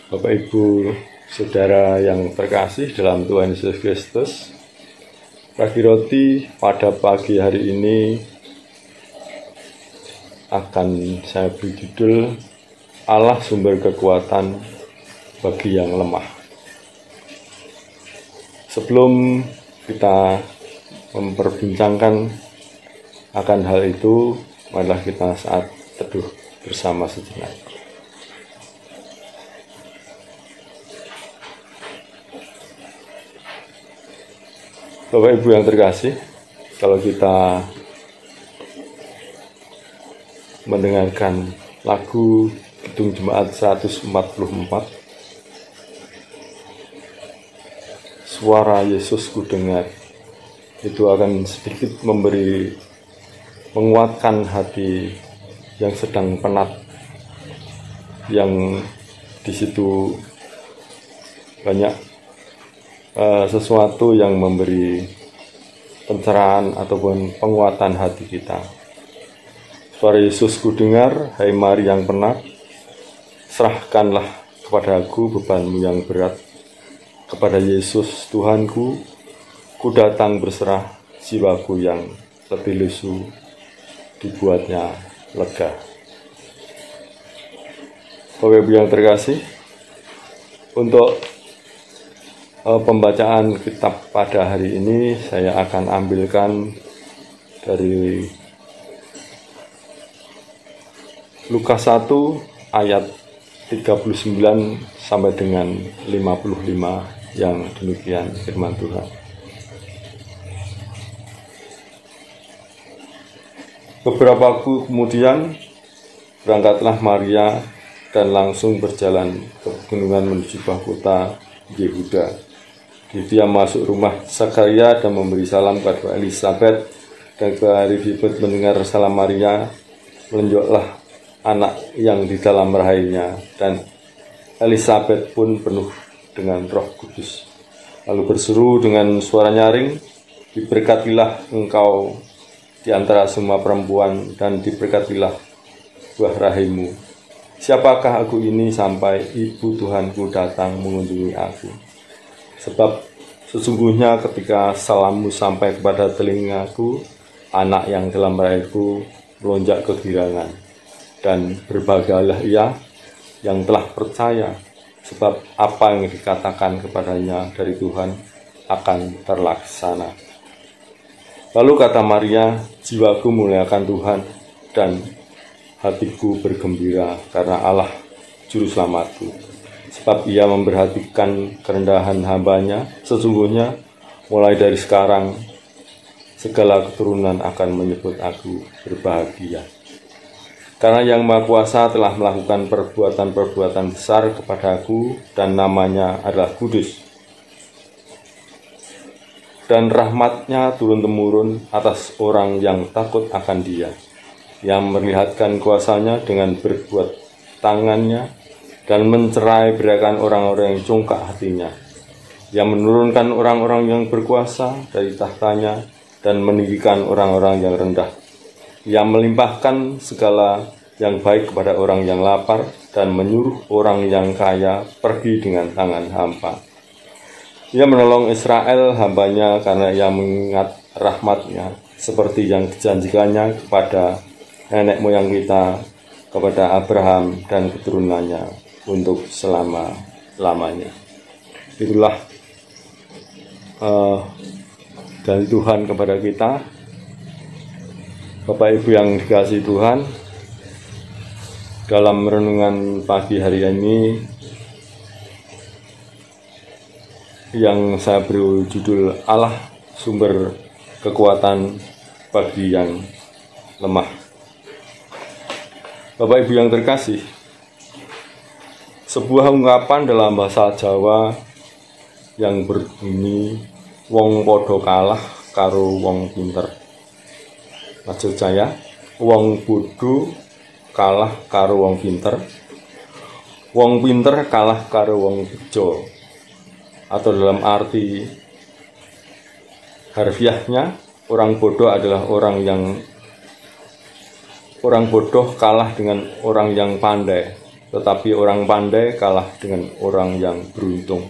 Bapak Ibu Saudara yang terkasih dalam Tuhan Yesus Kristus, Pagi Roti pada pagi hari ini akan saya beri judul Allah Sumber Kekuatan bagi yang lemah. Sebelum kita memperbincangkan akan hal itu, marilah kita saat teduh bersama sejenak. Bapak Ibu yang terkasih, kalau kita mendengarkan lagu Kidung Jemaat 144, Suara Yesus ku dengar, itu akan sedikit menguatkan hati yang sedang penat, yang di situ banyak sesuatu yang memberi pencerahan ataupun penguatan hati kita. Suara Yesus ku dengar, hai mari yang penat, serahkanlah kepadaku bebanmu yang berat. Kepada Yesus Tuhanku, ku datang berserah, jiwaku yang letih lesu dibuatnya lega. Bapak Ibu yang terkasih, untuk pembacaan kitab pada hari ini saya akan ambilkan dari Lukas 1 ayat 39 sampai dengan 55 yang demikian firman Tuhan. Beberapa waktu kemudian berangkatlah Maria dan langsung berjalan ke pegunungan menuju kota Yehuda. Dia masuk rumah Zakaria dan memberi salam kepada Elisabet, dan ketika Elisabet mendengar salam Maria, melenjoklah anak yang di dalam rahimnya, dan Elisabet pun penuh dengan Roh Kudus. Lalu berseru dengan suara nyaring, diberkatilah engkau di antara semua perempuan, dan diberkatilah buah rahimmu. Siapakah aku ini sampai ibu Tuhanku datang mengunjungi aku? Sebab sesungguhnya ketika salammu sampai kepada telingaku, anak yang dalam rahimku melonjak kegirangan. Dan berbanggalah ia yang telah percaya, sebab apa yang dikatakan kepadanya dari Tuhan akan terlaksana. Lalu kata Maria, jiwaku memuliakan Tuhan, dan hatiku bergembira karena Allah Juru Selamatku. Sebab ia memperhatikan kerendahan hambanya. Sesungguhnya mulai dari sekarang segala keturunan akan menyebut aku berbahagia. Karena Yang Maha Kuasa telah melakukan perbuatan-perbuatan besar kepadaku, dan namanya adalah kudus. Dan rahmatnya turun-temurun atas orang yang takut akan Dia, yang memperlihatkan kuasanya dengan berbuat tangannya, dan mencerai berikan orang-orang yang congkak hatinya, yang menurunkan orang-orang yang berkuasa dari tahtanya, dan meninggikan orang-orang yang rendah, yang melimpahkan segala yang baik kepada orang yang lapar, dan menyuruh orang yang kaya pergi dengan tangan hampa. Ia menolong Israel hambanya, karena ia mengingat rahmatnya seperti yang dijanjikannya kepada nenek moyang kita, kepada Abraham dan keturunannya untuk selama-lamanya. Itulah dari Tuhan kepada kita. Bapak Ibu yang dikasihi Tuhan, dalam renungan pagi hari ini yang saya beri judul Allah Sumber Kekuatan bagi yang lemah. Bapak Ibu yang terkasih, sebuah ungkapan dalam bahasa Jawa yang berbunyi wong podo kalah karo wong pinter. Maksud saya, wong bodoh kalah karo wong pinter, wong pinter kalah karo wong bejo. Atau dalam arti harfiahnya, orang bodoh adalah orang bodoh kalah dengan orang yang pandai. tetapi orang pandai kalah dengan orang yang beruntung.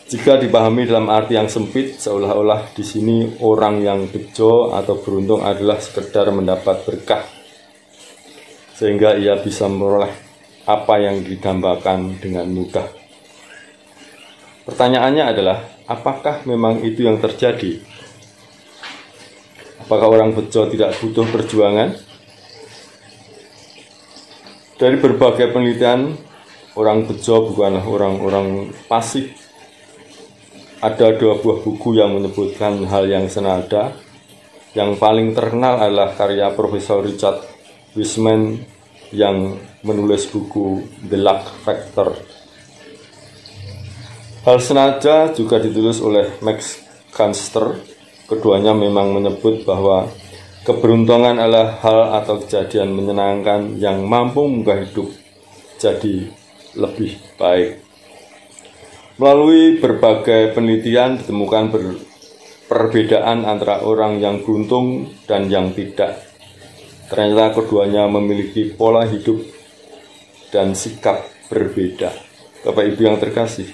Jika dipahami dalam arti yang sempit, seolah-olah di sini orang yang bejo atau beruntung adalah sekedar mendapat berkah, sehingga ia bisa memperoleh apa yang didambakan dengan mudah. Pertanyaannya adalah, apakah memang itu yang terjadi? Apakah orang bejo tidak butuh perjuangan? Dari berbagai penelitian, orang bejo bukanlah orang-orang pasif. Ada 2 buah buku yang menyebutkan hal yang senada. Yang paling terkenal adalah karya Profesor Richard Wiseman yang menulis buku The Luck Factor. Hal senada juga ditulis oleh Max Kanster. Keduanya memang menyebut bahwa keberuntungan adalah hal atau kejadian menyenangkan yang mampu mengubah hidup jadi lebih baik. Melalui berbagai penelitian ditemukan perbedaan antara orang yang beruntung dan yang tidak. Ternyata keduanya memiliki pola hidup dan sikap berbeda. Bapak Ibu yang terkasih,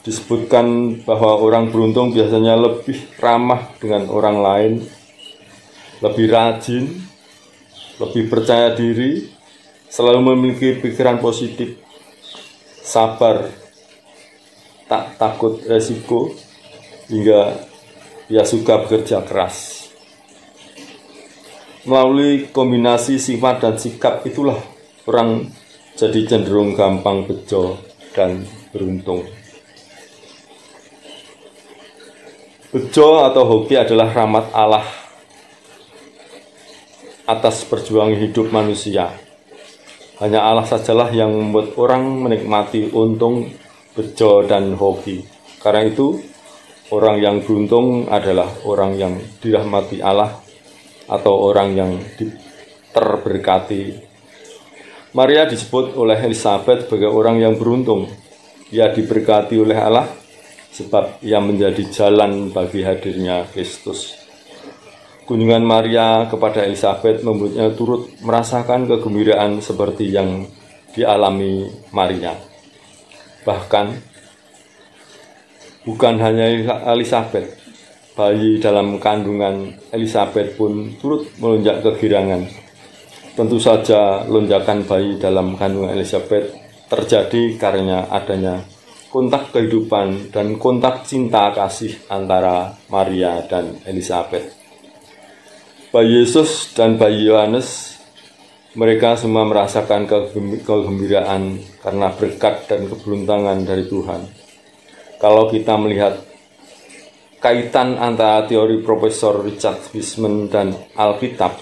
disebutkan bahwa orang beruntung biasanya lebih ramah dengan orang lain, lebih rajin, lebih percaya diri, selalu memiliki pikiran positif, sabar, tak takut resiko, hingga ia suka bekerja keras. Melalui kombinasi sifat dan sikap itulah orang jadi cenderung gampang bejo dan beruntung. Bejo atau hoki adalah rahmat Allah atas perjuangan hidup manusia. Hanya Allah sajalah yang membuat orang menikmati untung, bejo, dan hoki. Karena itu, orang yang beruntung adalah orang yang dirahmati Allah atau orang yang terberkati. Maria disebut oleh Elizabeth sebagai orang yang beruntung. Ia diberkati oleh Allah sebab ia menjadi jalan bagi hadirnya Kristus. Kunjungan Maria kepada Elizabeth membuatnya turut merasakan kegembiraan seperti yang dialami Maria. Bahkan, bukan hanya Elizabeth, bayi dalam kandungan Elizabeth pun turut melonjak kegirangan. Tentu saja lonjakan bayi dalam kandungan Elizabeth terjadi karena adanya kontak kehidupan dan kontak cinta kasih antara Maria dan Elizabeth. Bayi Yesus dan bayi Yohanes, mereka semua merasakan kegembiraan karena berkat dan keberuntungan dari Tuhan. Kalau kita melihat kaitan antara teori Profesor Richard Wiseman dan Alkitab,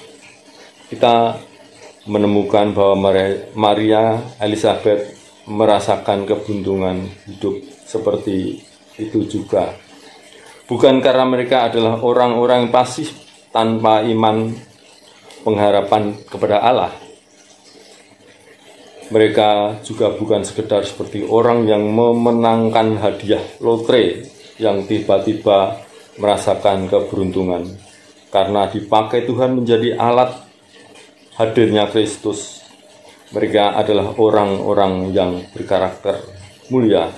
kita menemukan bahwa Maria Elizabeth merasakan keberuntungan hidup seperti itu juga. Bukan karena mereka adalah orang-orang pasif tanpa iman pengharapan kepada Allah. Mereka juga bukan sekedar seperti orang yang memenangkan hadiah lotre yang tiba-tiba merasakan keberuntungan karena dipakai Tuhan menjadi alat hadirnya Kristus. Mereka adalah orang-orang yang berkarakter mulia.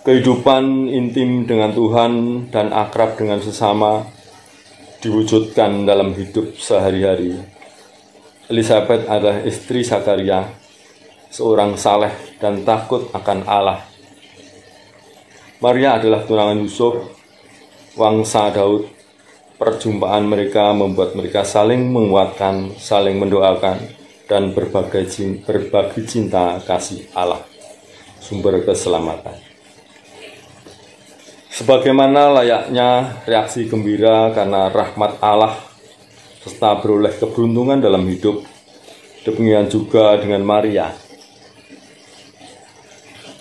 Kehidupan intim dengan Tuhan dan akrab dengan sesama diwujudkan dalam hidup sehari-hari. Elizabeth adalah istri Zakaria, seorang saleh dan takut akan Allah. Maria adalah tunangan Yusuf, wangsa Daud. Perjumpaan mereka membuat mereka saling menguatkan, saling mendoakan, dan berbagi cinta kasih Allah, sumber keselamatan. Sebagaimana layaknya reaksi gembira karena rahmat Allah serta beroleh keberuntungan dalam hidup, demikian juga dengan Maria.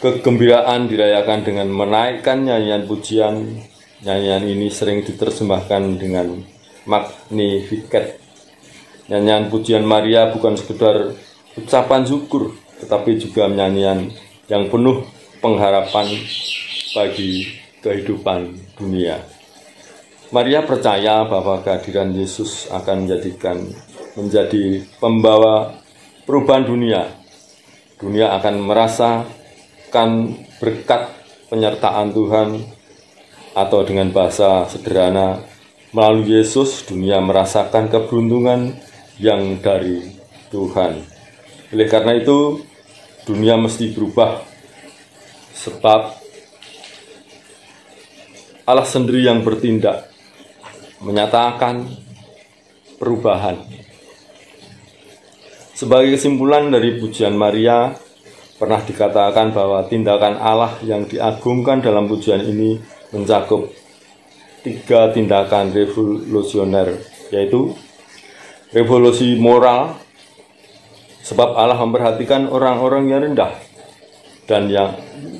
Kegembiraan dirayakan dengan menaikkan nyanyian pujian. Nyanyian ini sering diterjemahkan dengan Magnificat. Nyanyian pujian Maria bukan sekedar ucapan syukur, tetapi juga nyanyian yang penuh pengharapan bagi kehidupan dunia. Maria percaya bahwa kehadiran Yesus akan menjadi pembawa perubahan dunia. Dunia akan merasakan berkat penyertaan Tuhan, atau dengan bahasa sederhana, melalui Yesus dunia merasakan keberuntungan yang dari Tuhan. Oleh karena itu, dunia mesti berubah, sebab Allah sendiri yang bertindak, menyatakan perubahan. Sebagai kesimpulan dari pujian Maria, pernah dikatakan bahwa tindakan Allah yang diagungkan dalam pujian ini mencakup 3 tindakan revolusioner, yaitu revolusi moral, sebab Allah memperhatikan orang-orang yang rendah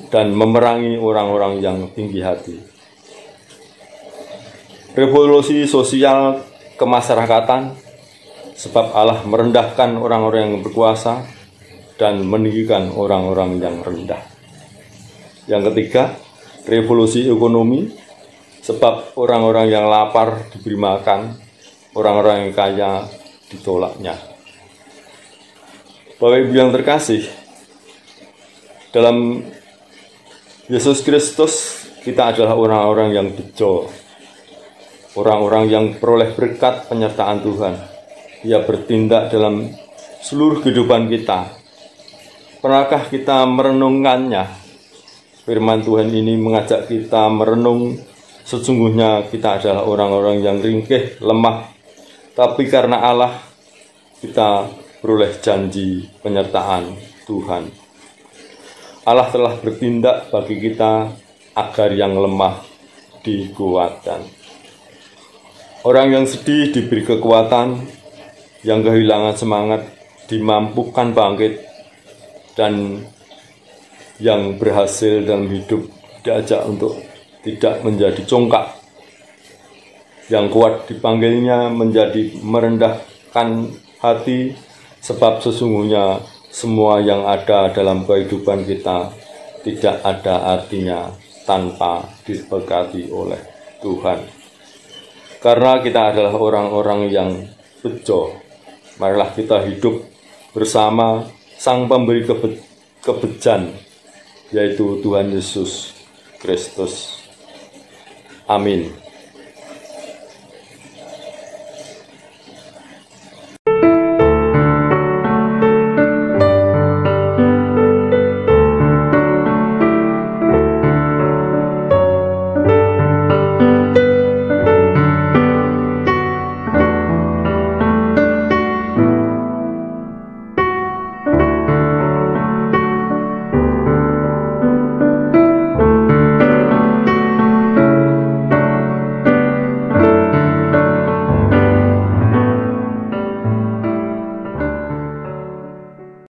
dan memerangi orang-orang yang tinggi hati. Revolusi sosial kemasyarakatan, sebab Allah merendahkan orang-orang yang berkuasa dan meninggikan orang-orang yang rendah. Yang ketiga, revolusi ekonomi, sebab orang-orang yang lapar diberi makan, orang-orang yang kaya ditolaknya. Bapak Ibu yang terkasih, dalam Yesus Kristus kita adalah orang-orang yang bejo, orang-orang yang peroleh berkat penyertaan Tuhan. Ia bertindak dalam seluruh kehidupan kita. Pernahkah kita merenungkannya? Firman Tuhan ini mengajak kita merenung, sesungguhnya kita adalah orang-orang yang ringkih, lemah, tapi karena Allah kita beroleh janji penyertaan Tuhan. Allah telah bertindak bagi kita agar yang lemah dikuatkan. Orang yang sedih diberi kekuatan, yang kehilangan semangat dimampukan bangkit, dan yang berhasil dalam hidup diajak untuk tidak menjadi congkak. Yang kuat dipanggilnya menjadi merendahkan hati, sebab sesungguhnya semua yang ada dalam kehidupan kita tidak ada artinya tanpa diberkati oleh Tuhan. Karena kita adalah orang-orang yang bejo, marilah kita hidup bersama Sang Pemberi kebejan, yaitu Tuhan Yesus Kristus. Amin.